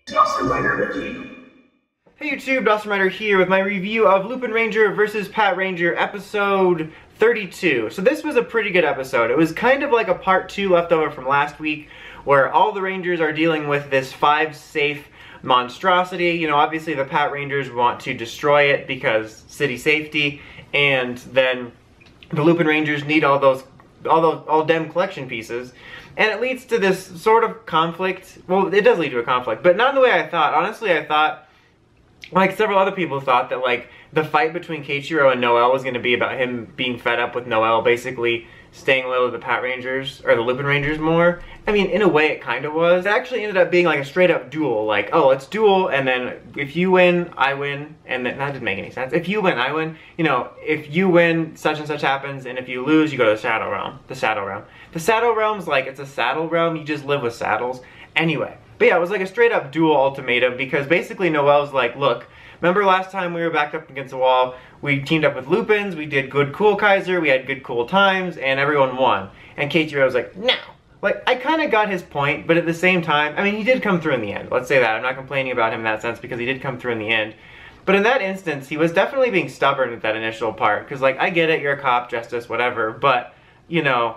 Hey YouTube, Lupinranger here with my review of Lupinranger vs. Patranger episode 32. So this was a pretty good episode. It was kind of like a part 2 leftover from last week where all the Rangers are dealing with this 5 safe monstrosity. You know, obviously the Patrangers want to destroy it because city safety, and then the Lupinrangers need all dem collection pieces. And it leads to this sort of conflict. Well, it does lead to a conflict, but not in the way I thought. Honestly, I thought, like several other people thought, that like the fight between Keichiro and Noel was going to be about him being fed up with Noel basically staying loyal to the Patrangers, or the Lupinrangers more. I mean, in a way it kind of was. It actually ended up being like a straight up duel. Like, oh, let's duel, and then if you win, I win, and then, that didn't make any sense. If you win, I win. You know, if you win, such and such happens, and if you lose, you go to the Shadow Realm. The Shadow Realm. The Shadow Realm's like, it's a saddle realm, you just live with saddles. Anyway. But yeah, it was like a straight up duel ultimatum, because basically Noel's like, look, remember last time we were backed up against the wall, we teamed up with Lupins, we did good cool Kaiser, we had good cool times, and everyone won. And Keichiro was like, no. Like, I kind of got his point, but at the same time, I mean, he did come through in the end. Let's say that. I'm not complaining about him in that sense, because he did come through in the end. But in that instance, he was definitely being stubborn at that initial part, because like, I get it, you're a cop, justice, whatever, but, you know,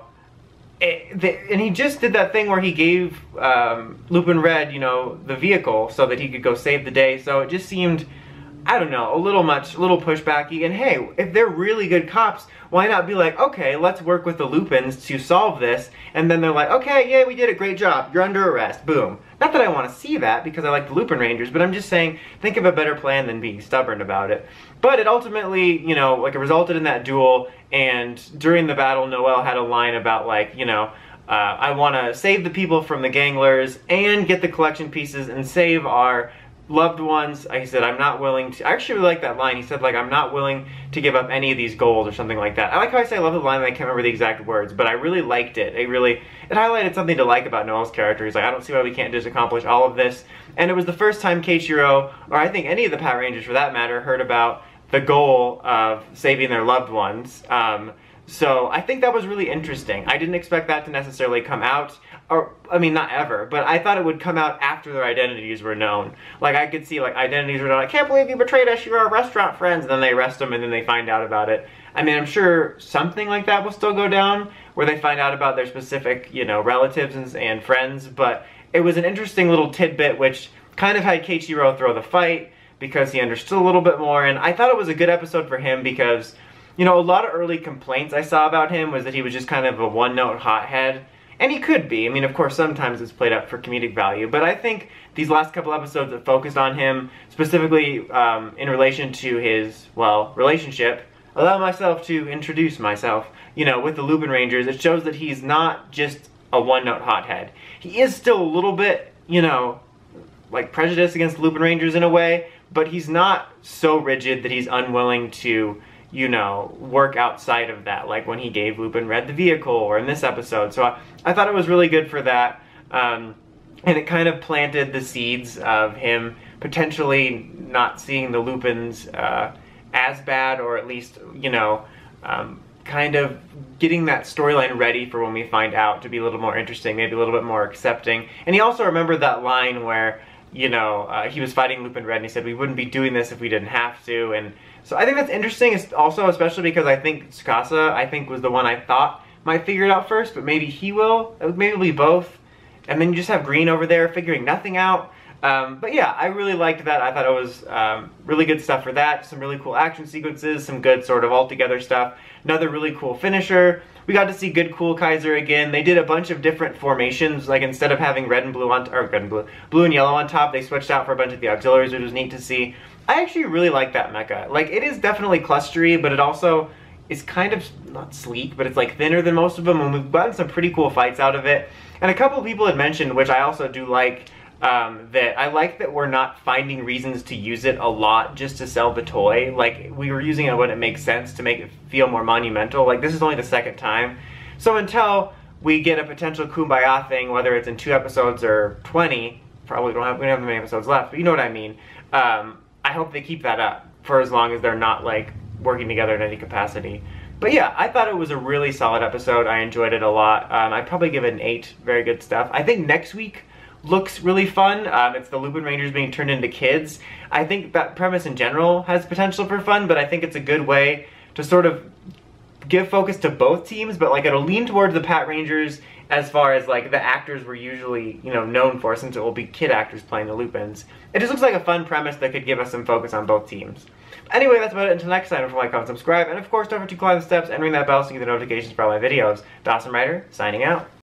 and he just did that thing where he gave Lupin Red, you know, the vehicle so that he could go save the day. So it just seemed, I don't know, a little pushbacky. And hey, if they're really good cops, why not be like, okay, let's work with the Lupins to solve this. And then they're like, okay, yeah, we did it, great job, you're under arrest, boom. Not that I want to see that, because I like the Lupinrangers, but I'm just saying, think of a better plan than being stubborn about it. But it ultimately, you know, like it resulted in that duel, and during the battle, Noel had a line about like, you know, I want to save the people from the ganglers and get the collection pieces and save our loved ones. He said, I'm not willing to, I actually really like that line. He said, like, I'm not willing to give up any of these gold or something like that. I like how I say I love the line, and I can't remember the exact words, but I really liked it. It highlighted something to like about Noel's character. He's like, I don't see why we can't just accomplish all of this. And it was the first time Keichiro, or I think any of the Patrangers for that matter, heard about the goal of saving their loved ones. So I think that was really interesting. I didn't expect that to necessarily come out, or, I mean, not ever, but I thought it would come out after their identities were known. Like, I could see, like, identities were known, I can't believe you betrayed us, you're our restaurant friends, and then they arrest them, and then they find out about it. I mean, I'm sure something like that will still go down, where they find out about their specific, you know, relatives and friends, but it was an interesting little tidbit, which kind of had Keichiro throw the fight, because he understood a little bit more, and I thought it was a good episode for him, because, you know, a lot of early complaints I saw about him was that he was just kind of a one-note hothead. And he could be. I mean, of course, sometimes it's played up for comedic value. But I think these last couple episodes that focused on him, specifically in relation to his, well, relationship, allow myself to introduce myself, you know, with the Lupinrangers, it shows that he's not just a one-note hothead. He is still a little bit, you know, like prejudiced against the Lupinrangers in a way, but he's not so rigid that he's unwilling to, you know, work outside of that, like when he gave Lupin Red the vehicle, or in this episode. So I thought it was really good for that, and it kind of planted the seeds of him potentially not seeing the Lupins as bad, or at least, you know, kind of getting that storyline ready for when we find out to be a little more interesting, maybe a little bit more accepting. And he also remembered that line where, you know, he was fighting Lupin Red and he said, we wouldn't be doing this if we didn't have to. And so I think that's interesting, also especially because I think Tsukasa, I think, was the one I thought might figure it out first, but maybe he will. Maybe it'll be both. And then you just have Green over there figuring nothing out. But yeah, I really liked that. I thought it was really good stuff for that. Some really cool action sequences, some good sort of all-together stuff. Another really cool finisher. We got to see good cool Kaiser again. They did a bunch of different formations. Like, instead of having red and blue on, or red and blue and yellow on top, they switched out for a bunch of the auxiliaries, which was neat to see. I actually really like that mecha. Like, it is definitely clustery, but it also is kind of, not sleek, but it's like thinner than most of them, and we've gotten some pretty cool fights out of it. And a couple of people had mentioned, which I also do like, that I like that we're not finding reasons to use it a lot just to sell the toy. Like, we were using it when it makes sense to make it feel more monumental. Like, this is only the second time. So until we get a potential Kumbaya thing, whether it's in 2 episodes or 20, probably we don't have that many episodes left, but you know what I mean. I hope they keep that up for as long as they're not, like, working together in any capacity. But yeah, I thought it was a really solid episode. I enjoyed it a lot. I'd probably give it an 8. Very good stuff. I think next week looks really fun. It's the Lupinrangers being turned into kids. I think that premise in general has potential for fun, but I think it's a good way to sort of give focus to both teams, but like it'll lean towards the Patrangers as far as like the actors we're usually, you know, known for, since it will be kid actors playing the Lupins. It just looks like a fun premise that could give us some focus on both teams. Anyway, that's about it. Until next time, don't forget to like, comment, subscribe, and of course don't forget to climb the steps and ring that bell so you get the notifications for all my videos. Dawson Ryder, signing out.